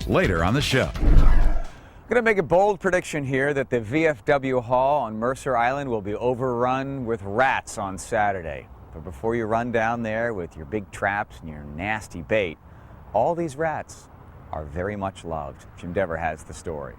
later on the show. I'm going to make a bold prediction here that the VFW Hall on Mercer Island will be overrun with rats on Saturday. But before you run down there with your big traps and your nasty bait, all these rats are very much loved. Jim Dever has the story.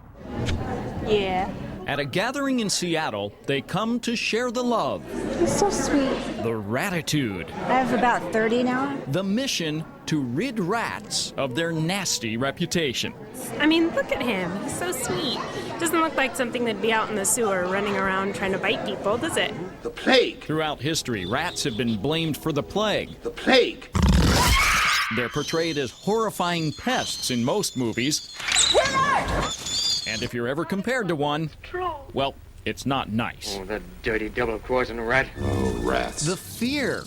Yeah. At a gathering in Seattle, they come to share the love. He's so sweet. The ratitude. I have about 30 now. The mission to rid rats of their nasty reputation. I mean, look at him. He's so sweet. Doesn't look like something that'd be out in the sewer running around trying to bite people, does it? The plague. Throughout history, rats have been blamed for the plague. The plague. They're portrayed as horrifying pests in most movies. And if you're ever compared to one, well, it's not nice. Oh, that dirty double-crossing rat. Oh, rats. The fear,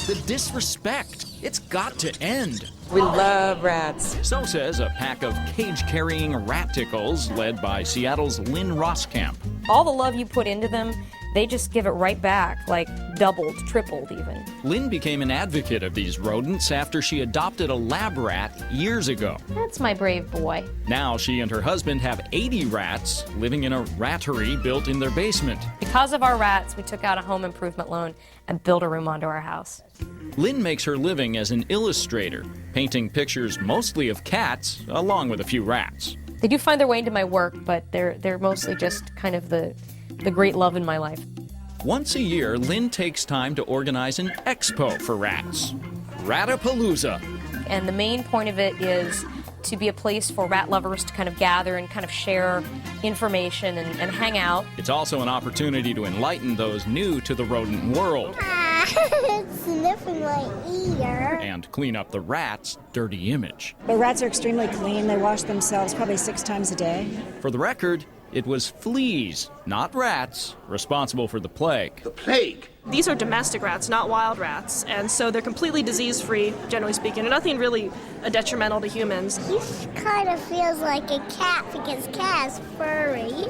the disrespect, it's got to end. We love rats. So says a pack of cage-carrying rat tickles led by Seattle's Lynn Roskamp. All the love you put into them, they just give it right back, like doubled, tripled even. Lynn became an advocate of these rodents after she adopted a lab rat years ago. That's my brave boy. Now she and her husband have 80 rats living in a rattery built in their basement. Because of our rats, we took out a home improvement loan and built a room onto our house. Lynn makes her living as an illustrator, painting pictures mostly of cats along with a few rats. They do find their way into my work, but they're mostly just kind of the great love in my life. Once a year, Lynn takes time to organize an expo for rats, Ratapalooza. And the main point of it is to be a place for rat lovers to kind of gather and kind of share information and hang out. It's also an opportunity to enlighten those new to the rodent world. It's sniffing my ear. And clean up the rats' dirty image. The rats are extremely clean. They wash themselves probably 6 times a day. For the record, it was fleas, not rats, responsible for the plague. The plague. These are domestic rats, not wild rats, and so they're completely disease-free, generally speaking, and nothing really detrimental to humans. He kind of feels like a cat because cat's furry.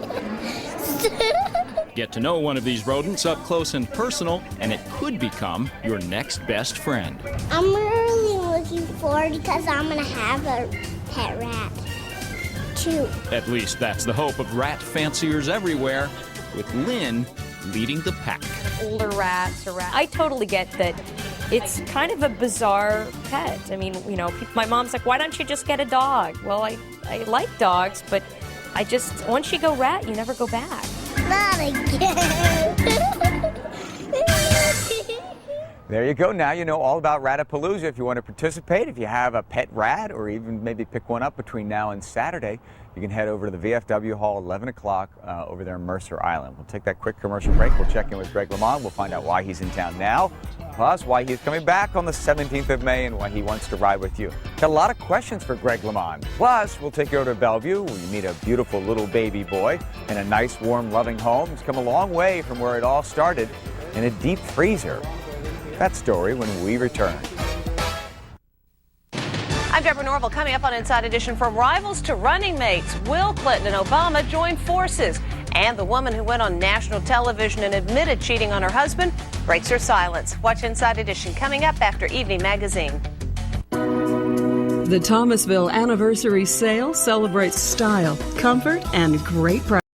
Get to know one of these rodents up close and personal, and it could become your next best friend. I'm really looking forward because I'm going to have a pet rat, too. At least that's the hope of rat fanciers everywhere, with Lynn leading the pack. Older rats or rats. I totally get that it's kind of a bizarre pet. I mean, you know, my mom's like, why don't you just get a dog? Well, I like dogs, but once you go rat, you never go back. Not again. There you go. Now you know all about Ratapalooza. If you want to participate, if you have a pet rat or even maybe pick one up between now and Saturday, you can head over to the VFW Hall, 11 o'clock over there in Mercer Island. We'll take that quick commercial break. We'll check in with Greg LeMond. We'll find out why he's in town now, plus why he's coming back on the 17th of May and why he wants to ride with you. Got a lot of questions for Greg LeMond. Plus, we'll take you over to Bellevue where you meet a beautiful little baby boy in a nice, warm, loving home. He's come a long way from where it all started in a deep freezer. That story when we return. I'm Deborah Norville. Coming up on Inside Edition, from rivals to running mates, Will Clinton and Obama joined forces. And the woman who went on national television and admitted cheating on her husband breaks her silence. Watch Inside Edition coming up after Evening Magazine. The Thomasville Anniversary Sale celebrates style, comfort, and great prices.